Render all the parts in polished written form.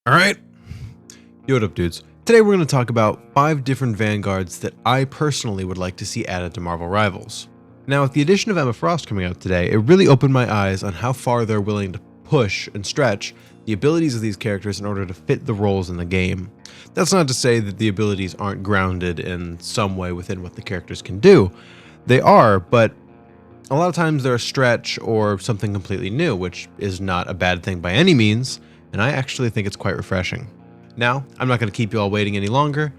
All right. Yo, what up, dudes? Today we're going to talk about 5 different Vanguards that I personally would like to see added to Marvel Rivals. Now, with the addition of Emma Frost coming out today, it really opened my eyes on how far they're willing to push and stretch the abilities of these characters in order to fit the roles in the game. That's not to say that the abilities aren't grounded in some way within what the characters can do. They are, but a lot of times they're a stretch or something completely new, which is not a bad thing by any means, and I actually think it's quite refreshing. Now, I'm not going to keep you all waiting any longer.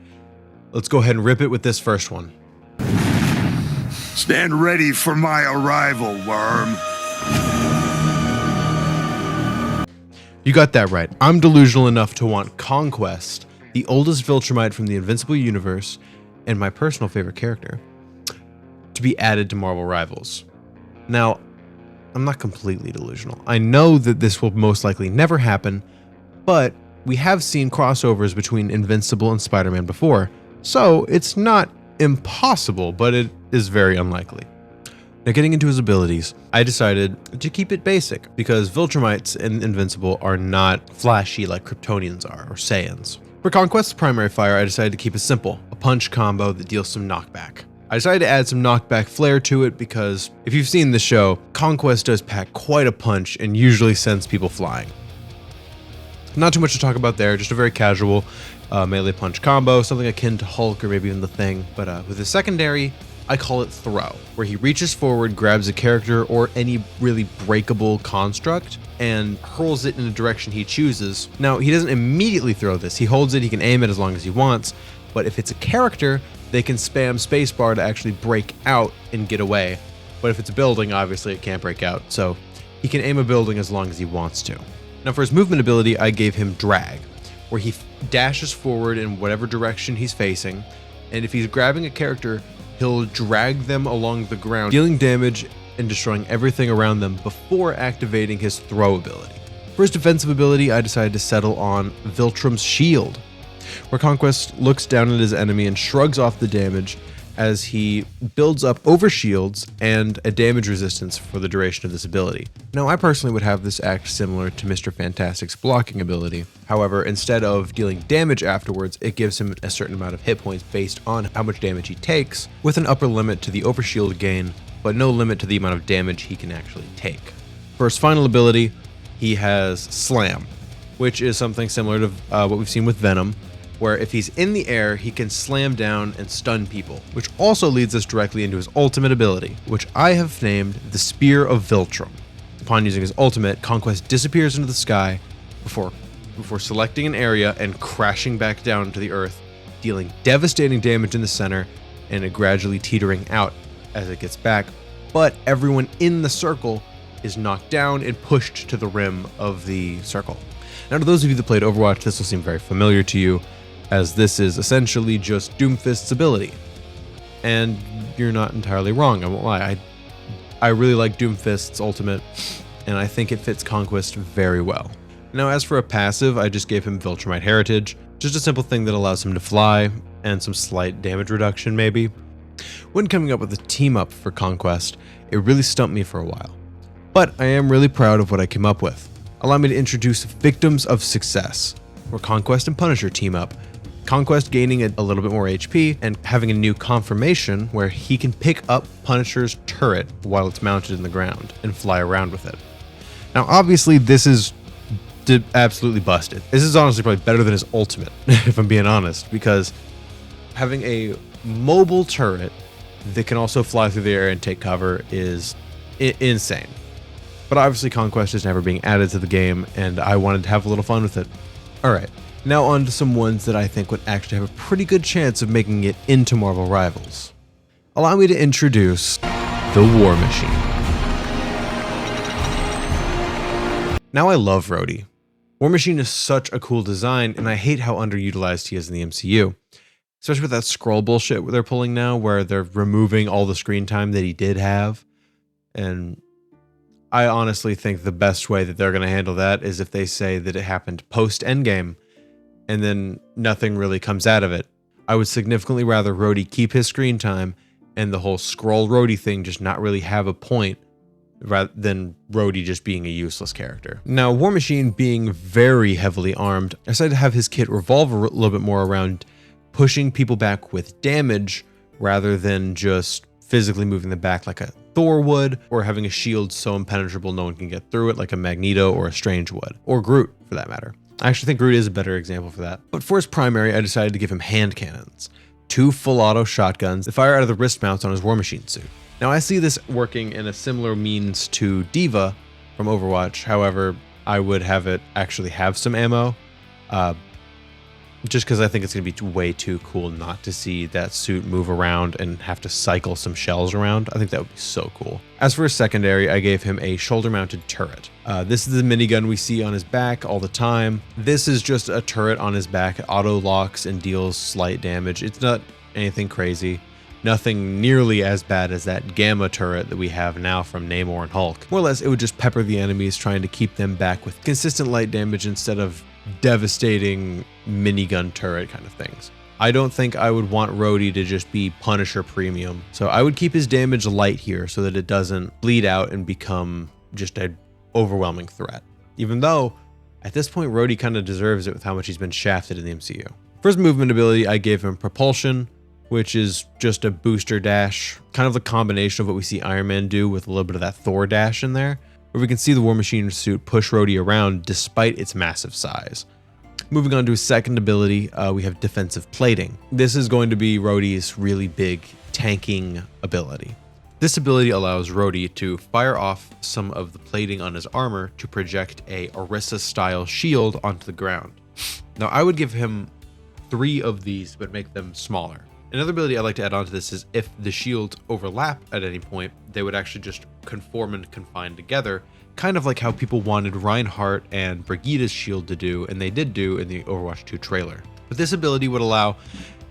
Let's go ahead and rip it with this first one. Stand ready for my arrival, worm. You got that right. I'm delusional enough to want Conquest, the oldest Viltrumite from the Invincible universe, and my personal favorite character, to be added to Marvel Rivals. Now, I'm not completely delusional. I know that this will most likely never happen, but we have seen crossovers between Invincible and Spider-Man before, so it's not impossible, but it is very unlikely. Now, getting into his abilities, I decided to keep it basic because Viltrumites and Invincible are not flashy like Kryptonians are, or Saiyans. For Conquest's primary fire, I decided to keep it simple, a punch combo that deals some knockback. I decided to add some knockback flair to it because if you've seen the show, Conquest does pack quite a punch and usually sends people flying. Not too much to talk about there, just a very casual melee punch combo, something akin to Hulk or maybe even the Thing. But with his secondary, I call it Throw, where he reaches forward, grabs a character or any really breakable construct, and hurls it in a direction he chooses. Now, he doesn't immediately throw this. He holds it, he can aim it as long as he wants, but if it's a character, they can spam spacebar to actually break out and get away. But if it's a building, obviously it can't break out, so he can aim a building as long as he wants to. Now for his movement ability, I gave him Drag, where he dashes forward in whatever direction he's facing, and if he's grabbing a character, he'll drag them along the ground, dealing damage and destroying everything around them before activating his Throw ability. For his defensive ability, I decided to settle on Viltrum's Shield, where Conquest looks down at his enemy and shrugs off the damage as he builds up overshields and a damage resistance for the duration of this ability. Now, I personally would have this act similar to Mr. Fantastic's blocking ability. However, instead of dealing damage afterwards, it gives him a certain amount of hit points based on how much damage he takes, with an upper limit to the overshield gain, but no limit to the amount of damage he can actually take. For his final ability, he has Slam, which is something similar to what we've seen with Venom, where if he's in the air, he can slam down and stun people, which also leads us directly into his ultimate ability, which I have named the Spear of Viltrum. Upon using his ultimate, Conquest disappears into the sky before selecting an area and crashing back down to the earth, dealing devastating damage in the center and it gradually teetering out as it gets back, but everyone in the circle is knocked down and pushed to the rim of the circle. Now, to those of you that played Overwatch, this will seem very familiar to you, as this is essentially just Doomfist's ability. And you're not entirely wrong, I won't lie. I really like Doomfist's ultimate, and I think it fits Conquest very well. Now, as for a passive, I just gave him Viltrumite Heritage, just a simple thing that allows him to fly, and some slight damage reduction maybe. When coming up with a team-up for Conquest, it really stumped me for a while. But I am really proud of what I came up with. Allow me to introduce Victims of Success, where Conquest and Punisher team up. Conquest gaining a little bit more HP and having a new confirmation where he can pick up Punisher's turret while it's mounted in the ground and fly around with it. Now, obviously, this is absolutely busted. This is honestly probably better than his ultimate, if I'm being honest, because having a mobile turret that can also fly through the air and take cover is insane. But obviously Conquest is never being added to the game, and I wanted to have a little fun with it. Alright, now on to some ones that I think would actually have a pretty good chance of making it into Marvel Rivals. Allow me to introduce the War Machine. Now, I love Rhodey. War Machine is such a cool design, and I hate how underutilized he is in the MCU. Especially with that scroll bullshit they're pulling now, where they're removing all the screen time that he did have. And I honestly think the best way that they're going to handle that is if they say that it happened post-Endgame, and then nothing really comes out of it. I would significantly rather Rhodey keep his screen time, and the whole scroll Rhodey thing just not really have a point, rather than Rhodey just being a useless character. Now, War Machine being very heavily armed, I decided to have his kit revolve a little bit more around pushing people back with damage rather than just physically moving them back like a Thor would, or having a shield so impenetrable no one can get through it like a Magneto or a Strange would, or Groot for that matter. I actually think Groot is a better example for that. But for his primary, I decided to give him hand cannons. 2 full auto shotguns that fire out of the wrist mounts on his War Machine suit. Now I see this working in a similar means to Diva from Overwatch. However, I would have it actually have some ammo. Just because I think it's going to be way too cool not to see that suit move around and have to cycle some shells around. I think that would be so cool. As for his secondary, I gave him a shoulder-mounted turret. This is the minigun we see on his back all the time. This is just a turret on his back. It auto-locks and deals slight damage. It's not anything crazy. Nothing nearly as bad as that gamma turret that we have now from Namor and Hulk. More or less, it would just pepper the enemies, trying to keep them back with consistent light damage instead of devastating minigun turret kind of things. I don't think I would want Rhodey to just be Punisher premium, so I would keep his damage light here so that it doesn't bleed out and become just an overwhelming threat. Even though, at this point, Rhodey kind of deserves it with how much he's been shafted in the MCU. For his movement ability, I gave him propulsion, which is just a booster dash, kind of the combination of what we see Iron Man do with a little bit of that Thor dash in there, where we can see the War Machine suit push Rhodey around despite its massive size. Moving on to his second ability, we have defensive plating. This is going to be Rhodey's really big tanking ability. This ability allows Rhodey to fire off some of the plating on his armor to project a Orisa-style shield onto the ground. Now, I would give him 3 of these, but make them smaller. Another ability I'd like to add on to this is if the shields overlap at any point, they would actually just conform and confine together, kind of like how people wanted Reinhardt and Brigida's shield to do, and they did do in the Overwatch 2 trailer. But this ability would allow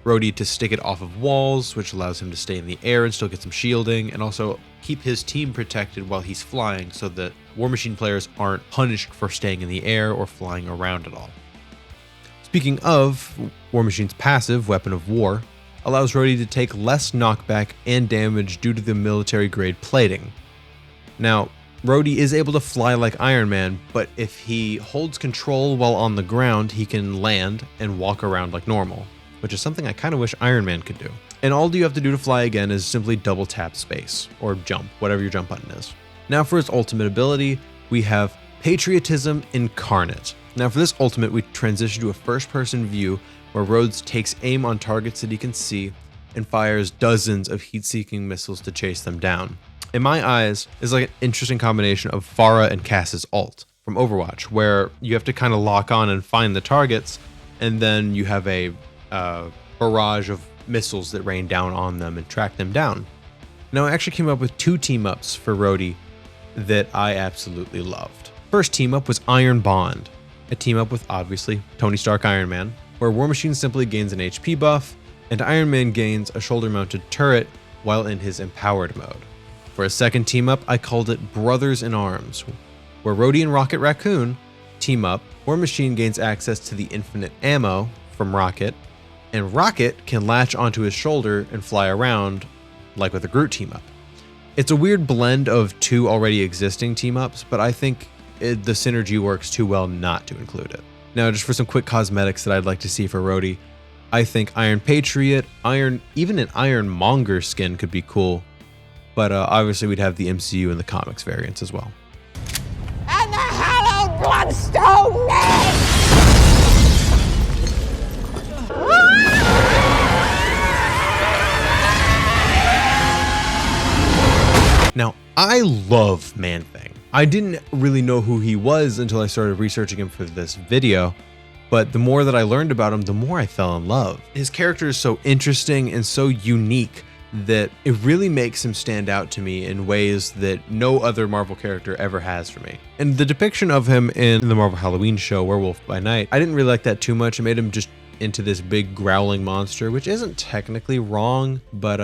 Rhodey to stick it off of walls, which allows him to stay in the air and still get some shielding, and also keep his team protected while he's flying so that War Machine players aren't punished for staying in the air or flying around at all. Speaking of, War Machine's passive, Weapon of War, allows Rhodey to take less knockback and damage due to the military-grade plating. Now, Rhodey is able to fly like Iron Man, but if he holds control while on the ground, he can land and walk around like normal, which is something I kind of wish Iron Man could do. And all you have to do to fly again is simply double tap space, or jump, whatever your jump button is. Now for his ultimate ability, we have Patriotism Incarnate. Now for this ultimate, we transition to a first-person view where Rhodes takes aim on targets that he can see and fires dozens of heat-seeking missiles to chase them down. In my eyes, is like an interesting combination of Pharah and Cass's ult from Overwatch, where you have to kind of lock on and find the targets, and then you have a barrage of missiles that rain down on them and track them down. Now, I actually came up with 2 team-ups for Rhodey that I absolutely loved. First team-up was Iron Bond, a team-up with, obviously, Tony Stark Iron Man, where War Machine simply gains an HP buff, and Iron Man gains a shoulder-mounted turret while in his empowered mode. For a second team-up, I called it Brothers in Arms, where Rhodey and Rocket Raccoon team up, War Machine gains access to the infinite ammo from Rocket, and Rocket can latch onto his shoulder and fly around, like with a Groot team-up. It's a weird blend of 2 already existing team-ups, but I think the synergy works too well not to include it. Now, just for some quick cosmetics that I'd like to see for Rhodey, I think Iron Patriot, even an Iron Monger skin could be cool, but obviously we'd have the MCU and the comics variants as well. And the hallowed bloodstone name! Now, I love Man-Thing. I didn't really know who he was until I started researching him for this video, but the more that I learned about him, the more I fell in love. His character is so interesting and so unique that it really makes him stand out to me in ways that no other Marvel character ever has for me. And the depiction of him in the Marvel Halloween show, Werewolf by Night, I didn't really like that too much. It made him just into this big growling monster, which isn't technically wrong, but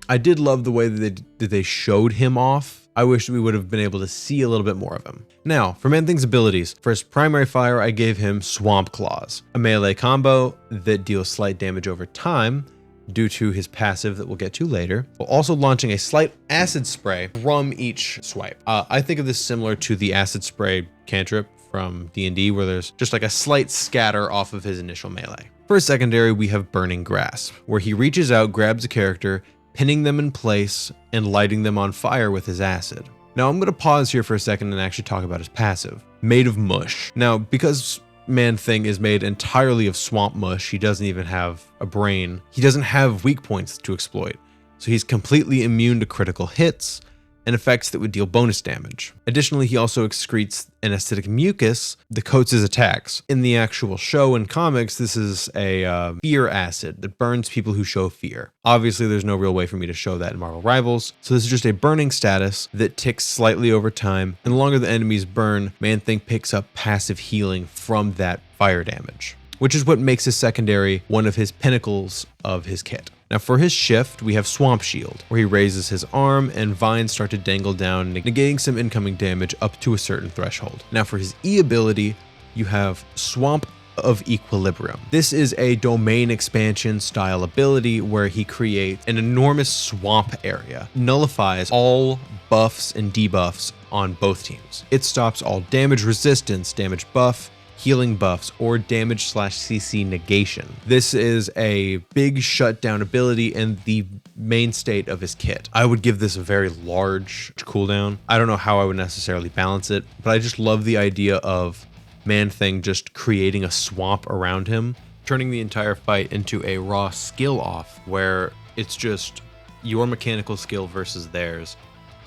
I did love the way that they showed him off. I wish we would have been able to see a little bit more of him. Now, for Man-Thing's abilities, for his primary fire, I gave him Swamp Claws, a melee combo that deals slight damage over time, due to his passive that we'll get to later, while also launching a slight acid spray from each swipe. I think of this similar to the acid spray cantrip from D&D, where there's just like a slight scatter off of his initial melee. For a secondary, we have Burning Grasp, where he reaches out, grabs a character, pinning them in place, and lighting them on fire with his acid. Now I'm going to pause here for a second and actually talk about his passive, Made of Mush. Now, because Man-Thing is made entirely of swamp mush, he doesn't even have a brain. He doesn't have weak points to exploit, so he's completely immune to critical hits and effects that would deal bonus damage. Additionally, he also excretes an acidic mucus that coats his attacks. In the actual show and comics, this is a fear acid that burns people who show fear. Obviously, there's no real way for me to show that in Marvel Rivals, so this is just a burning status that ticks slightly over time, and the longer the enemies burn, Man-Thing picks up passive healing from that fire damage, which is what makes his secondary one of his pinnacles of his kit. Now for his shift, we have Swamp Shield, where he raises his arm and vines start to dangle down, negating some incoming damage up to a certain threshold. Now for his E ability, you have Swamp of Equilibrium. This is a domain expansion style ability where he creates an enormous swamp area, nullifies all buffs and debuffs on both teams. It stops all damage resistance, damage buff, healing buffs, or damage/CC negation. This is a big shutdown ability and the main state of his kit. I would give this a very large cooldown. I don't know how I would necessarily balance it, but I just love the idea of Man-Thing just creating a swamp around him, turning the entire fight into a raw skill off where it's just your mechanical skill versus theirs,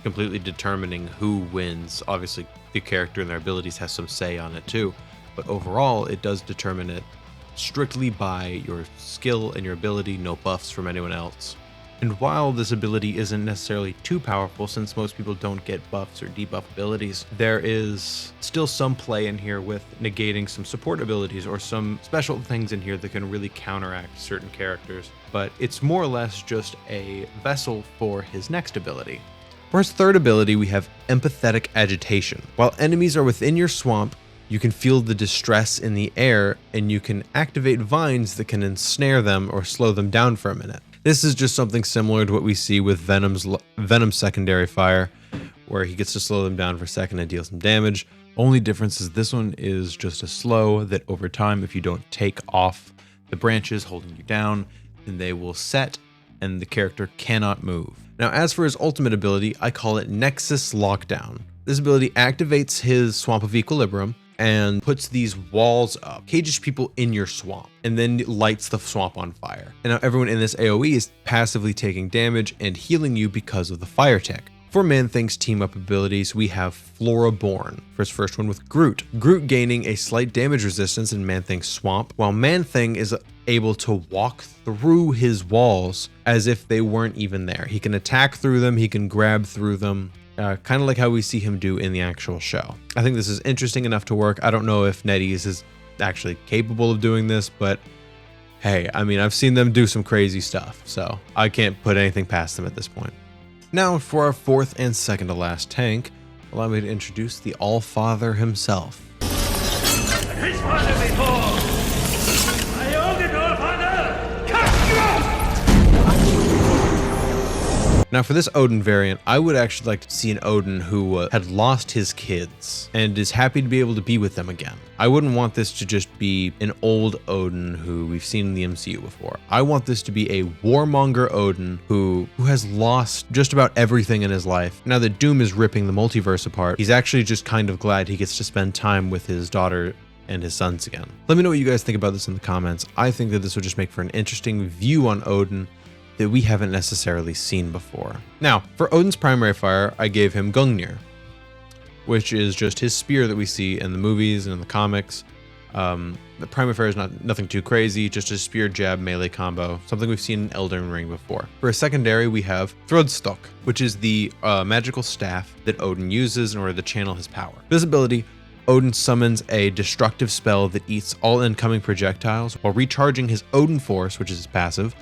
completely determining who wins. Obviously, the character and their abilities has some say on it too, but overall, it does determine it strictly by your skill and your ability, no buffs from anyone else. And while this ability isn't necessarily too powerful, since most people don't get buffs or debuff abilities, there is still some play in here with negating some support abilities or some special things in here that can really counteract certain characters. But it's more or less just a vessel for his next ability. For his third ability, we have Empathetic Agitation. While enemies are within your swamp, you can feel the distress in the air, and you can activate vines that can ensnare them or slow them down for a minute. This is just something similar to what we see with Venom's secondary fire, where he gets to slow them down for a second and deal some damage. Only difference is this one is just a slow that over time, if you don't take off the branches holding you down, then they will set and the character cannot move. Now, as for his ultimate ability, I call it Nexus Lockdown. This ability activates his Swamp of Equilibrium and puts these walls up, cages people in your swamp, and then lights the swamp on fire. And now everyone in this AoE is passively taking damage and healing you because of the fire tech. For Man-Thing's team up abilities, we have Floraborn for his first one with Groot. Groot gaining a slight damage resistance in Man-Thing's swamp, while Man-Thing is able to walk through his walls as if they weren't even there. He can attack through them, he can grab through them, kind of like how we see him do in the actual show. I think this is interesting enough to work. I don't know if NetEase is actually capable of doing this, but hey, I mean, I've seen them do some crazy stuff, so I can't put anything past them at this point. Now, for our fourth and second to last tank, allow me to introduce the All-Father himself. His father before! I own it, All-Father! Cut you off! Now for this Odin variant, I would actually like to see an Odin who had lost his kids and is happy to be able to be with them again. I wouldn't want this to just be an old Odin who we've seen in the MCU before. I want this to be a warmonger Odin who has lost just about everything in his life. Now that Doom is ripping the multiverse apart, he's actually just kind of glad he gets to spend time with his daughter and his sons again. Let me know what you guys think about this in the comments. I think that this would just make for an interesting view on Odin that we haven't necessarily seen before. Now, for Odin's primary fire, I gave him Gungnir, which is just his spear that we see in the movies and in the comics. The primary fire is nothing too crazy, just a spear jab melee combo, something we've seen in Elden Ring before. For a secondary, we have Thrudstock, which is the magical staff that Odin uses in order to channel his power. This ability, Odin summons a destructive spell that eats all incoming projectiles while recharging his Odin Force, which is his passive,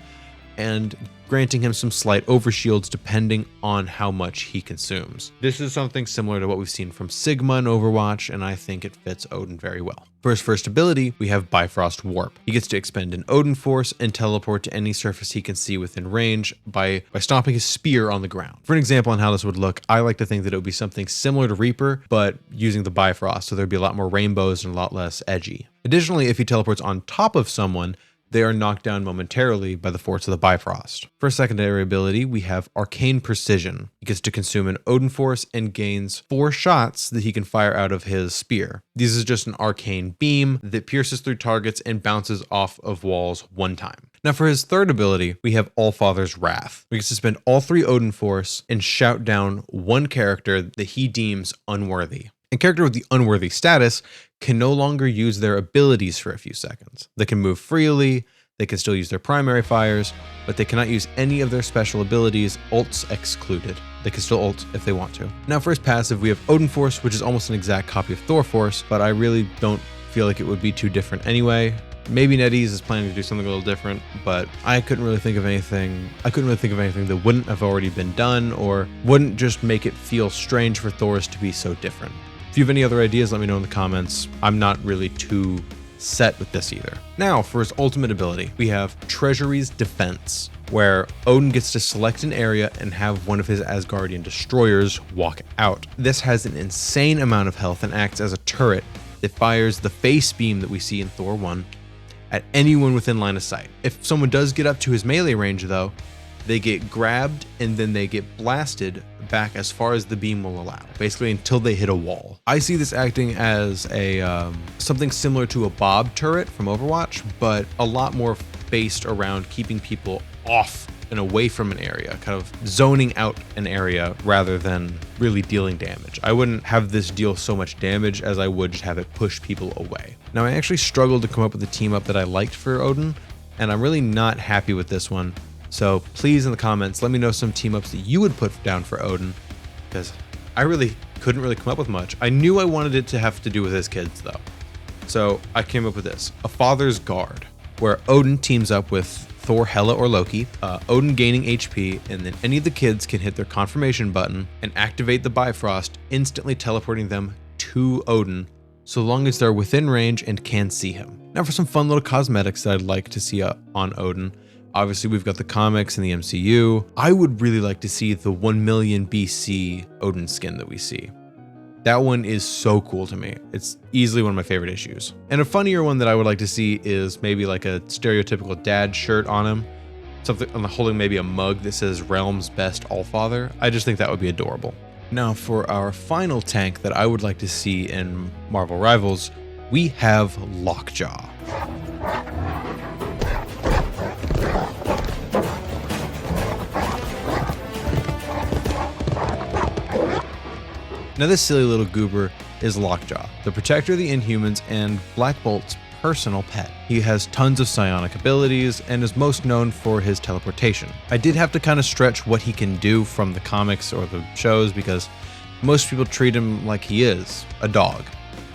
and granting him some slight overshields depending on how much he consumes. This is something similar to what we've seen from Sigma in Overwatch, and I think it fits Odin very well. For his first ability, we have Bifrost Warp. He gets to expend an Odin Force and teleport to any surface he can see within range by stomping his spear on the ground. For an example on how this would look, I like to think that it would be something similar to Reaper, but using the Bifrost, so there'd be a lot more rainbows and a lot less edgy. Additionally, if he teleports on top of someone, they are knocked down momentarily by the force of the Bifrost. For a secondary ability, we have Arcane Precision. He gets to consume an Odin Force and gains 4 shots that he can fire out of his spear. This is just an arcane beam that pierces through targets and bounces off of walls 1 time. Now for his third ability, we have Allfather's Wrath. We get to spend all 3 Odin Force and shout down 1 character that he deems unworthy. A character with the unworthy status can no longer use their abilities for a few seconds. They can move freely, they can still use their primary fires, but they cannot use any of their special abilities, ults excluded. They can still ult if they want to. Now for his passive, we have Odin Force, which is almost an exact copy of Thor Force, but I really don't feel like it would be too different anyway. Maybe NetEase is planning to do something a little different, but I couldn't really think of anything that wouldn't have already been done or wouldn't just make it feel strange for Thors to be so different. If you have any other ideas, let me know in the comments. I'm not really too set with this either. Now, for his ultimate ability, we have Treasury's Defense, where Odin gets to select an area and have one of his Asgardian destroyers walk out. This has an insane amount of health and acts as a turret that fires the face beam that we see in Thor 1 at anyone within line of sight. If someone does get up to his melee range though, they get grabbed and then they get blasted back as far as the beam will allow, basically until they hit a wall. I see this acting as a something similar to a Bob turret from Overwatch, but a lot more based around keeping people off and away from an area, kind of zoning out an area rather than really dealing damage. I wouldn't have this deal so much damage as I would just have it push people away. Now I actually struggled to come up with a team up that I liked for Odin, and I'm really not happy with this one. So please in the comments, let me know some team ups that you would put down for Odin, because I really couldn't really come up with much. I knew I wanted it to have to do with his kids though. So I came up with this, a Father's Guard, where Odin teams up with Thor, Hela, or Loki, Odin gaining HP, and then any of the kids can hit their confirmation button and activate the Bifrost, instantly teleporting them to Odin, so long as they're within range and can see him. Now for some fun little cosmetics that I'd like to see on Odin. Obviously, we've got the comics and the MCU. I would really like to see the 1 million BC Odin skin that we see. That one is so cool to me. It's easily one of my favorite issues. And a funnier one that I would like to see is maybe like a stereotypical dad shirt on him. Something holding maybe a mug that says Realm's Best Allfather. I just think that would be adorable. Now for our final tank that I would like to see in Marvel Rivals, we have Lockjaw. Now this silly little goober is Lockjaw, the protector of the Inhumans and Black Bolt's personal pet. He has tons of psionic abilities and is most known for his teleportation. I did have to kind of stretch what he can do from the comics or the shows because most people treat him like he is, a dog.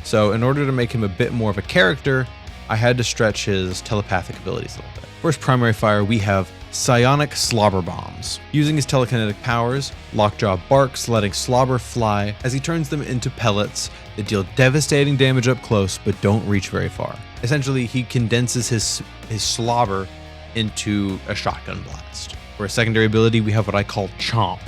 So in order to make him a bit more of a character, I had to stretch his telepathic abilities a little bit. For his primary fire, we have Psionic Slobber Bombs. Using his telekinetic powers, Lockjaw barks, letting slobber fly as he turns them into pellets that deal devastating damage up close but don't reach very far. Essentially, he condenses his slobber into a shotgun blast. For a secondary ability, we have what I call Chomp,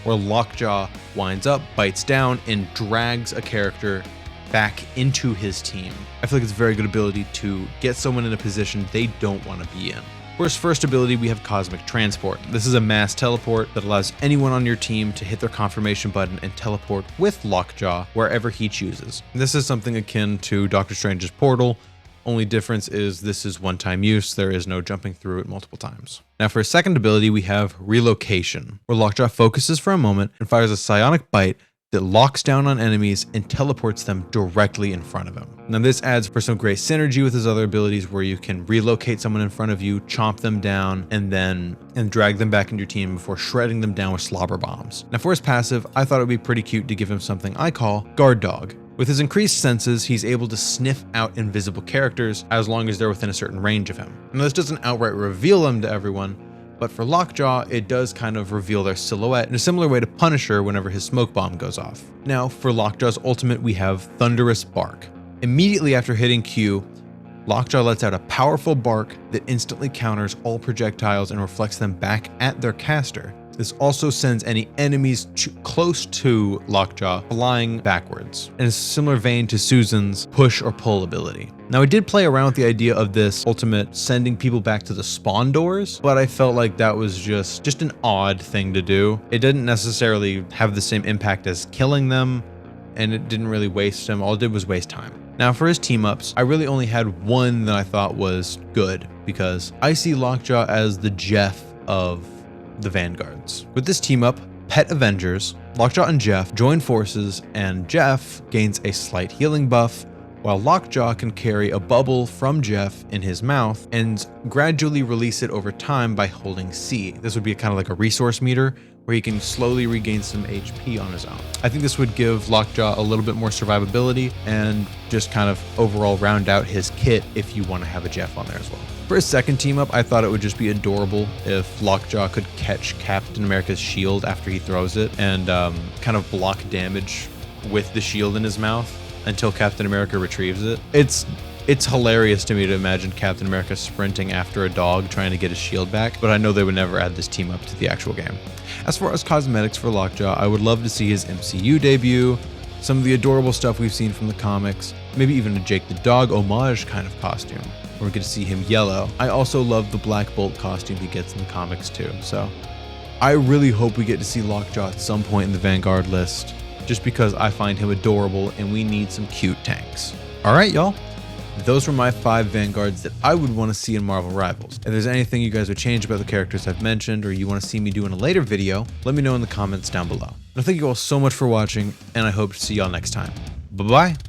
where Lockjaw winds up, bites down, and drags a character back into his team. I feel like it's a very good ability to get someone in a position they don't want to be in. For his first ability, we have Cosmic Transport. This is a mass teleport that allows anyone on your team to hit their confirmation button and teleport with Lockjaw wherever he chooses. This is something akin to Doctor Strange's portal. Only difference is this is one-time use. There is no jumping through it multiple times. Now for his second ability, we have Relocation, where Lockjaw focuses for a moment and fires a psionic bite that locks down on enemies and teleports them directly in front of him. Now this adds for some great synergy with his other abilities where you can relocate someone in front of you, chomp them down, and drag them back into your team before shredding them down with slobber bombs. Now for his passive, I thought it would be pretty cute to give him something I call Guard Dog. With his increased senses, he's able to sniff out invisible characters as long as they're within a certain range of him. Now this doesn't outright reveal them to everyone, But for Lockjaw, it does kind of reveal their silhouette in a similar way to Punisher whenever his smoke bomb goes off. Now, for Lockjaw's ultimate, we have Thunderous Bark. Immediately after hitting Q, Lockjaw lets out a powerful bark that instantly counters all projectiles and reflects them back at their caster. This also sends any enemies close to Lockjaw flying backwards, in a similar vein to Susan's push or pull ability. Now, I did play around with the idea of this ultimate sending people back to the spawn doors, but I felt like that was just an odd thing to do. It didn't necessarily have the same impact as killing them, and it didn't really waste them. All it did was waste time. Now, for his team-ups, I really only had one that I thought was good, because I see Lockjaw as the Jeff of the Vanguards. With this team up, Pet Avengers, Lockjaw and Jeff join forces, and Jeff gains a slight healing buff, while Lockjaw can carry a bubble from Jeff in his mouth and gradually release it over time by holding C. This would be kind of like a resource meter where he can slowly regain some HP on his own. I think this would give Lockjaw a little bit more survivability and just kind of overall round out his kit if you want to have a Jeff on there as well. For his second team up, I thought it would just be adorable if Lockjaw could catch Captain America's shield after he throws it and kind of block damage with the shield in his mouth until Captain America retrieves it. It's hilarious to me to imagine Captain America sprinting after a dog trying to get his shield back, but I know they would never add this team up to the actual game. As far as cosmetics for Lockjaw, I would love to see his MCU debut, some of the adorable stuff we've seen from the comics, maybe even a Jake the Dog homage kind of costume, where we get to see him yellow. I also love the Black Bolt costume he gets in the comics too, so I really hope we get to see Lockjaw at some point in the Vanguard list, just because I find him adorable and we need some cute tanks. All right, y'all. Those were my 5 Vanguards that I would want to see in Marvel Rivals. If there's anything you guys would change about the characters I've mentioned or you want to see me do in a later video, let me know in the comments down below. And thank you all so much for watching, and I hope to see y'all next time. Bye-bye.